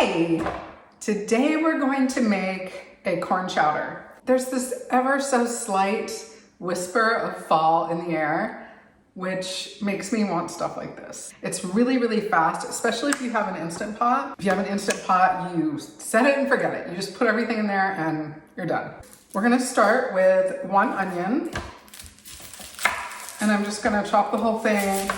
Hey, today we're going to make a corn chowder. There's this ever so slight whisper of fall in the air, which makes me want stuff like this. It's really, really fast, especially if you have an Instant Pot. If you have an Instant Pot, you set it and forget it. You just put everything in there and you're done. We're gonna start with 1 onion, and I'm just gonna chop the whole thing.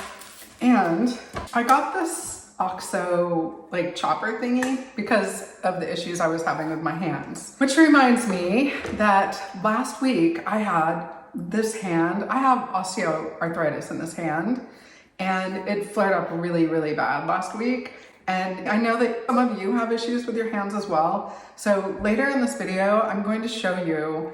And I got this OXO like chopper thingy because of the issues I was having with my hands. Which reminds me that last week I had this hand, I have osteoarthritis in this hand, and it flared up really, really bad last week. And I know that some of you have issues with your hands as well. So later in this video, I'm going to show you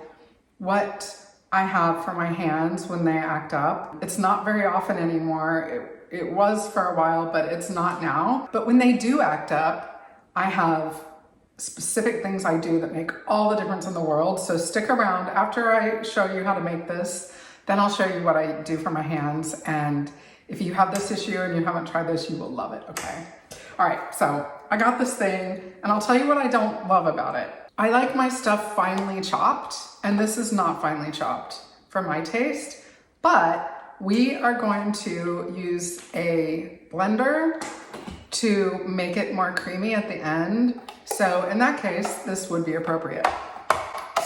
what I have for my hands when they act up. It's not very often anymore. It was for a while, but it's not now. But when they do act up, I have specific things I do that make all the difference in the world. So stick around. After I show you how to make this, then I'll show you what I do for my hands. And if you have this issue and you haven't tried this, you will love it, okay? All right, so I got this thing, and I'll tell you what I don't love about it. I like my stuff finely chopped, and this is not finely chopped for my taste, but we are going to use a blender to make it more creamy at the end. So in that case, this would be appropriate.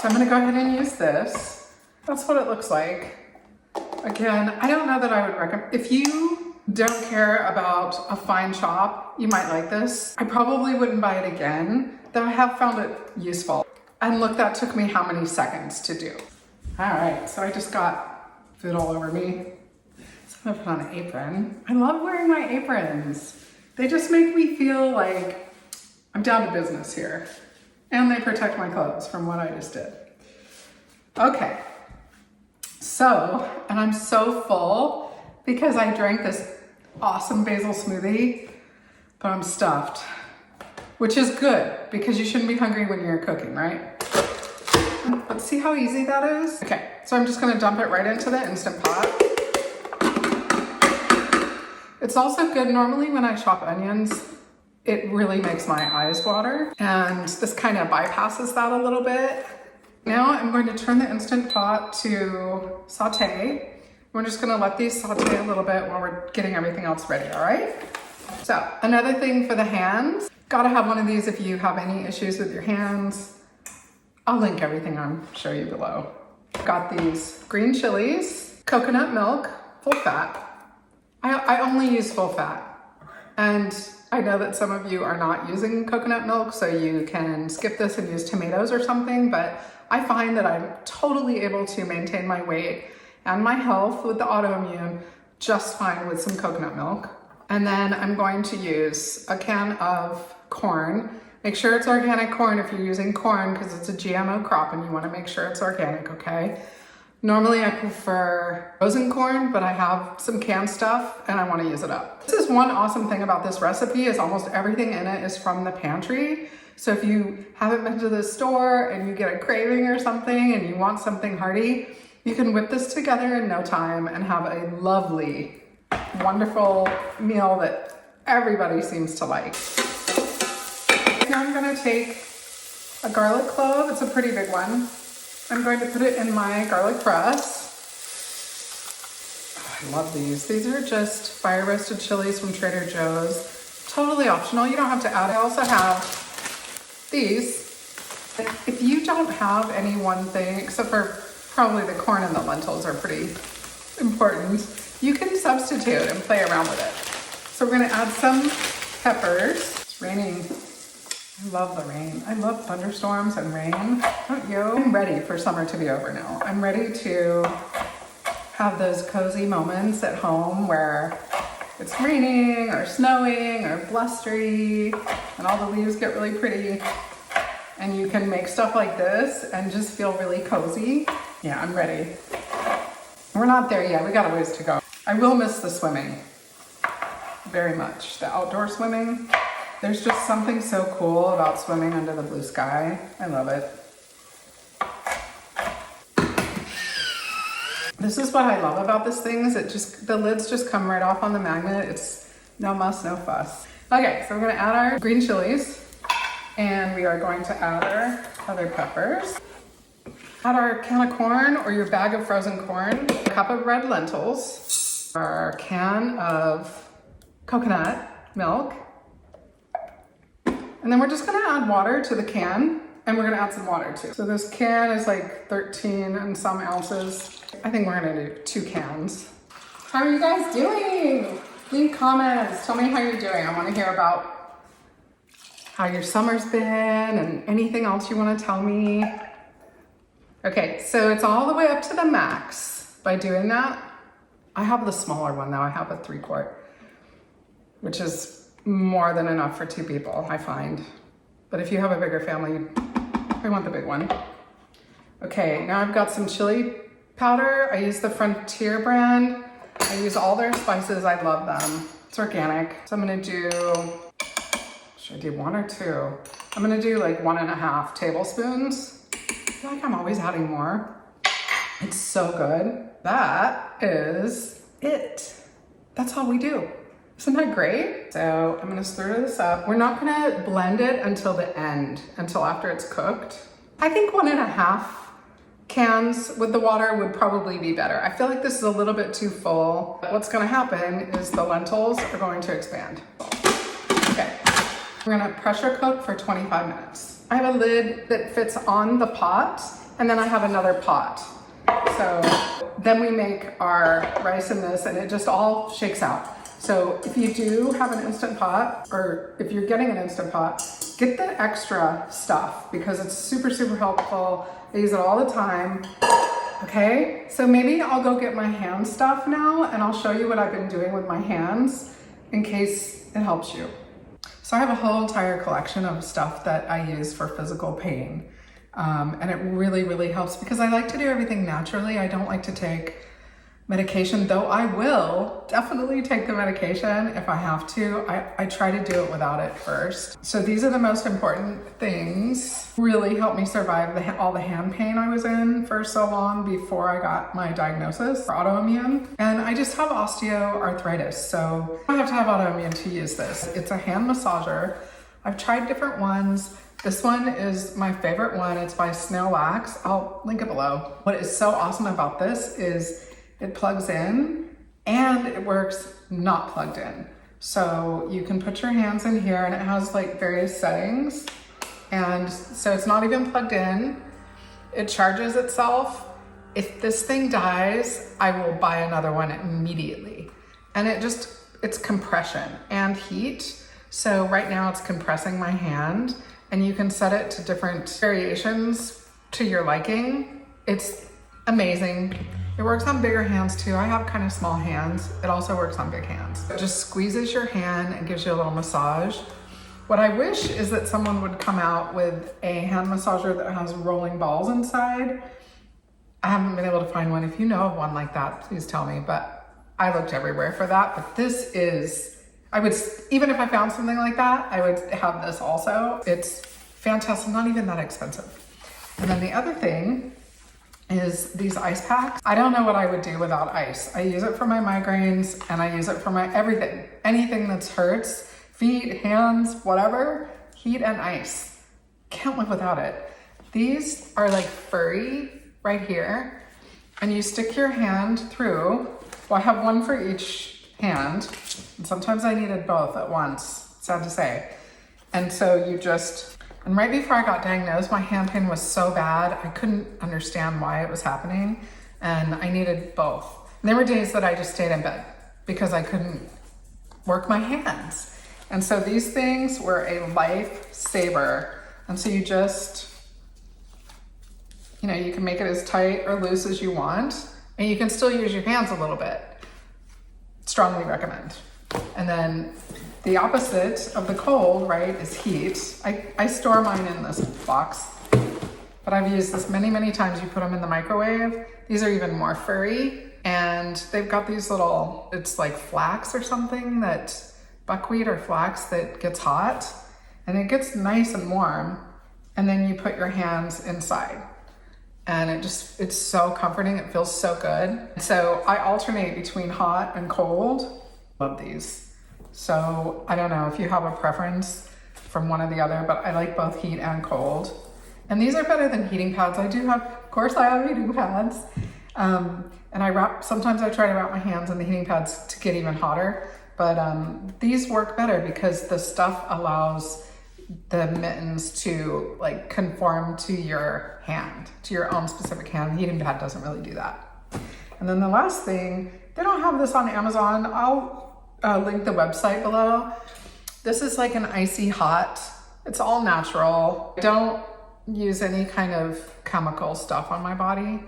So I'm gonna go ahead and use this. That's what it looks like. Again, I don't know that I would recommend, if you don't care about a fine chop, you might like this. I probably wouldn't buy it again, though I have found it useful. And look, that took me how many seconds to do. All right, so I just got food all over me. So I'm gonna put on an apron. I love wearing my aprons. They just make me feel like I'm down to business here. And they protect my clothes from what I just did. Okay, so, and I'm so full because I drank this awesome basil smoothie, but I'm stuffed, which is good because you shouldn't be hungry when you're cooking, right? But see how easy that is? Okay, so I'm just gonna dump it right into the Instant Pot. It's also good, normally when I chop onions, it really makes my eyes water, and this kind of bypasses that a little bit. Now I'm going to turn the Instant Pot to saute. We're just gonna let these saute a little bit while we're getting everything else ready, all right? So another thing for the hands, gotta have one of these if you have any issues with your hands. I'll link everything I'll show you below. Got these green chilies, coconut milk, full fat. I only use full fat. And I know that some of you are not using coconut milk, so you can skip this and use tomatoes or something, but I find that I'm totally able to maintain my weight and my health with the autoimmune just fine with some coconut milk. And then I'm going to use a can of corn. Make sure it's organic corn if you're using corn because it's a GMO crop and you want to make sure it's organic, okay? Normally I prefer frozen corn, but I have some canned stuff and I want to use it up. This is one awesome thing about this recipe is almost everything in it is from the pantry. So if you haven't been to the store and you get a craving or something and you want something hearty, you can whip this together in no time and have a lovely, wonderful meal that everybody seems to like. Now I'm gonna take a garlic clove, it's a pretty big one. I'm going to put it in my garlic press. Oh, I love these. These are just fire roasted chilies from Trader Joe's. Totally optional, you don't have to add it. I also have these. If you don't have any one thing, except for probably the corn and the lentils are pretty important, you can substitute and play around with it. So we're gonna add some peppers. It's raining. I love the rain. I love thunderstorms and rain, don't you? I'm ready for summer to be over now. I'm ready to have those cozy moments at home where it's raining or snowing or blustery and all the leaves get really pretty and you can make stuff like this and just feel really cozy. Yeah, I'm ready. We're not there yet, we got a ways to go. I will miss the swimming very much, the outdoor swimming. There's just something so cool about swimming under the blue sky. I love it. This is what I love about this thing is the lids just come right off on the magnet. It's no muss, no fuss. Okay, so we're gonna add our green chilies. And we are going to add our other peppers. Add our can of corn or your bag of frozen corn, a cup of red lentils, our can of coconut milk, and then we're just gonna add water to the can, and we're gonna add some water too. So this can is like 13 and some ounces. I think we're gonna do 2 cans. How are you guys doing? Leave comments, tell me how you're doing. I wanna hear about how your summer's been and anything else you wanna tell me. Okay, so it's all the way up to the max. By doing that, I have the smaller one now. I have a 3-quart, which is more than enough for 2 people, I find. But if you have a bigger family, you probably want the big one. Okay, now I've got some chili powder. I use the Frontier brand. I use all their spices. I love them. It's organic. So I'm gonna do, should I do 1 or 2? I'm gonna do like 1.5 tablespoons. I feel like I'm always adding more. It's so good. That is it. That's all we do. Isn't that great? So I'm gonna stir this up. We're not gonna blend it until the end, until after it's cooked. I think 1.5 cans with the water would probably be better. I feel like this is a little bit too full. What's gonna happen is the lentils are going to expand. Okay, we're gonna pressure cook for 25 minutes. I have a lid that fits on the pot, and then I have another pot. So then we make our rice in this, and it just all shakes out. So if you do have an Instant Pot, or if you're getting an Instant Pot, get the extra stuff because it's super, super helpful. I use it all the time. Okay, so maybe I'll go get my hand stuff now, and I'll show you what I've been doing with my hands in case it helps you. So I have a whole entire collection of stuff that I use for physical pain. And it really, really helps because I like to do everything naturally. I don't like to take medication, though I will definitely take the medication if I have to. I try to do it without it first. So these are the most important things. Really helped me survive all the hand pain I was in for so long before I got my diagnosis for autoimmune. And I just have osteoarthritis, so I have to have autoimmune to use this. It's a hand massager. I've tried different ones. This one is my favorite one. It's by Snail Wax. I'll link it below. What is so awesome about this is it plugs in and it works not plugged in. So you can put your hands in here and it has like various settings. And so it's not even plugged in. It charges itself. If this thing dies, I will buy another one immediately. And it's compression and heat. So right now it's compressing my hand, and you can set it to different variations to your liking. It's amazing. It works on bigger hands too. I have kind of small hands. It also works on big hands. It just squeezes your hand and gives you a little massage. What I wish is that someone would come out with a hand massager that has rolling balls inside. I haven't been able to find one. If you know of one like that, please tell me. But I looked everywhere for that. But this is, even if I found something like that, I would have this also. It's fantastic, not even that expensive. And then the other thing is these ice packs. I don't know what I would do without ice. I use it for my migraines and I use it for my everything. Anything that hurts, feet, hands, whatever, heat and ice. Can't live without it. These are like furry right here, and you stick your hand through. Well, I have one for each hand, and sometimes I needed both at once, sad to say. And so and right before I got diagnosed, my hand pain was so bad, I couldn't understand why it was happening, and I needed both. And there were days that I just stayed in bed because I couldn't work my hands. And so these things were a lifesaver. And so you can make it as tight or loose as you want, and you can still use your hands a little bit. Strongly recommend. And then the opposite of the cold, right, is heat. I store mine in this box, but I've used this many, many times. You put them in the microwave. These are even more furry, and they've got these little, it's like flax or something, buckwheat or flax that gets hot, and it gets nice and warm, and then you put your hands inside. And it's so comforting. It feels so good. So I alternate between hot and cold. Love these. So I don't know if you have a preference. from one or the other, but I like both heat and cold. And these are better than heating pads. Of course I have heating pads. And sometimes I try to wrap my hands in the heating pads to get even hotter, but these work better because the stuff allows the mittens to like conform to your hand, to your own specific hand. The heating pad doesn't really do that. And then the last thing, they don't have this on Amazon. I'll link the website below. This is like an icy hot. It's all natural. I don't use any kind of chemical stuff on my body.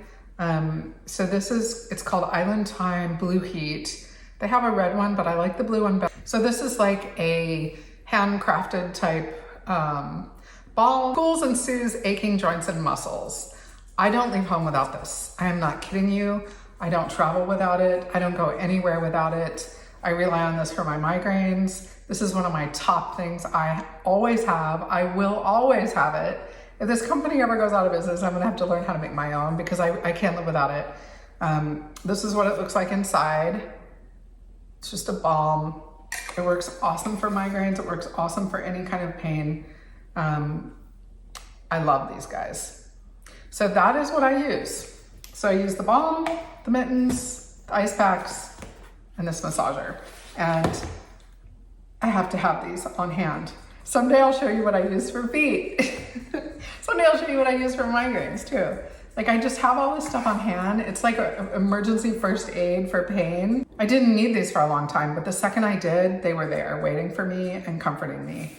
So it's called Island Time Blue Heat. They have a red one, but I like the blue one better. So this is like a handcrafted type balm. Cools and soothes aching joints and muscles. I don't leave home without this. I am not kidding you. I don't travel without it. I don't go anywhere without it. I rely on this for my migraines. This is one of my top things I always have. I will always have it. If this company ever goes out of business, I'm gonna have to learn how to make my own because I can't live without it. This is what it looks like inside. It's just a balm. It works awesome for migraines. It works awesome for any kind of pain. I love these guys. So that is what I use. So I use the balm, the mittens, the ice packs, and this massager. And I have to have these on hand. Someday I'll show you what I use for feet. Someday I'll show you what I use for migraines too. Like I just have all this stuff on hand. It's like an emergency first aid for pain. I didn't need these for a long time, but the second I did, they were there waiting for me and comforting me.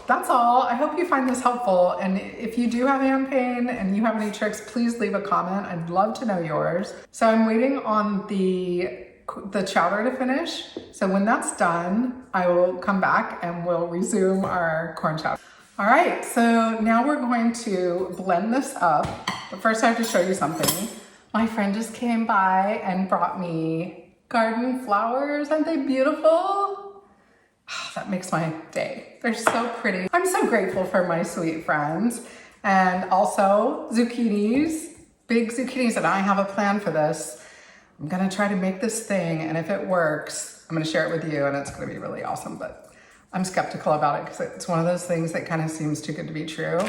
That's all. I hope you find this helpful. And if you do have hand pain and you have any tricks, please leave a comment. I'd love to know yours. So I'm waiting on the chowder to finish. So when that's done, I will come back and we'll resume our corn chowder. All right, so now we're going to blend this up. But first I have to show you something. My friend just came by and brought me garden flowers. Aren't they beautiful? Oh, that makes my day. They're so pretty. I'm so grateful for my sweet friends. And also zucchinis, big zucchinis, and I have a plan for this. I'm gonna try to make this thing, and if it works, I'm gonna share it with you, and it's gonna be really awesome, but I'm skeptical about it because it's one of those things that kind of seems too good to be true.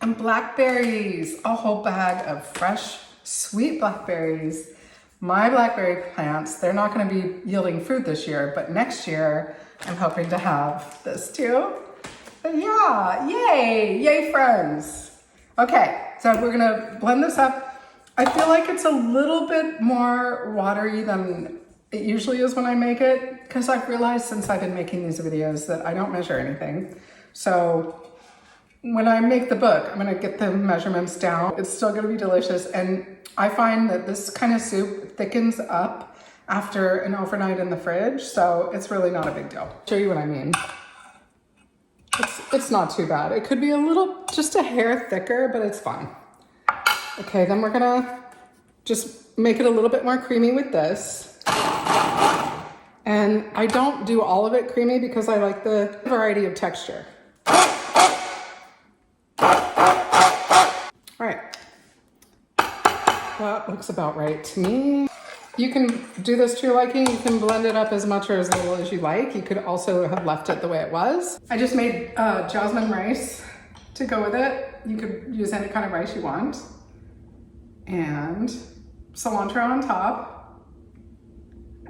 And blackberries, a whole bag of fresh, sweet blackberries. My blackberry plants, they're not gonna be yielding fruit this year, but next year, I'm hoping to have this too. But yeah, yay friends. Okay, so we're gonna blend this up. I feel like it's a little bit more watery than it usually is when I make it, because I've realized since I've been making these videos that I don't measure anything. So when I make the book, I'm gonna get the measurements down. It's still gonna be delicious. And I find that this kind of soup thickens up after an overnight in the fridge. So it's really not a big deal. I'll show you what I mean. It's not too bad. It could be just a hair thicker, but it's fine. Okay, then we're gonna just make it a little bit more creamy with this. And I don't do all of it creamy because I like the variety of texture. All right, that looks about right to me. You can do this to your liking. You can blend it up as much or as little as you like. You could also have left it the way it was. I just made jasmine rice to go with it. You could use any kind of rice you want. And cilantro on top.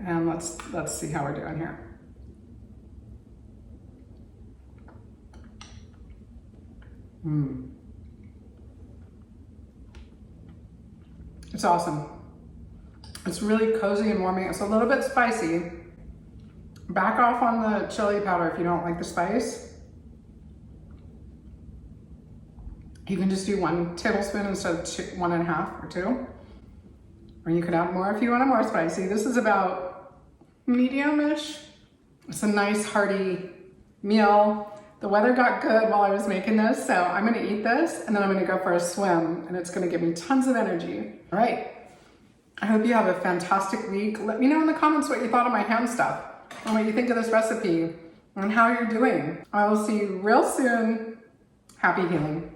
And let's see how we're doing here. It's awesome. It's really cozy and warming. It's a little bit spicy. Back off on the chili powder if you don't like the spice. You can just do 1 tablespoon instead of 1.5 or 2. Or you could add more if you want it more spicy. This is about medium-ish. It's a nice hearty meal. The weather got good while I was making this, so I'm gonna eat this and then I'm gonna go for a swim and it's gonna give me tons of energy. All right, I hope you have a fantastic week. Let me know in the comments what you thought of my hand stuff and what you think of this recipe and how you're doing. I will see you real soon. Happy healing.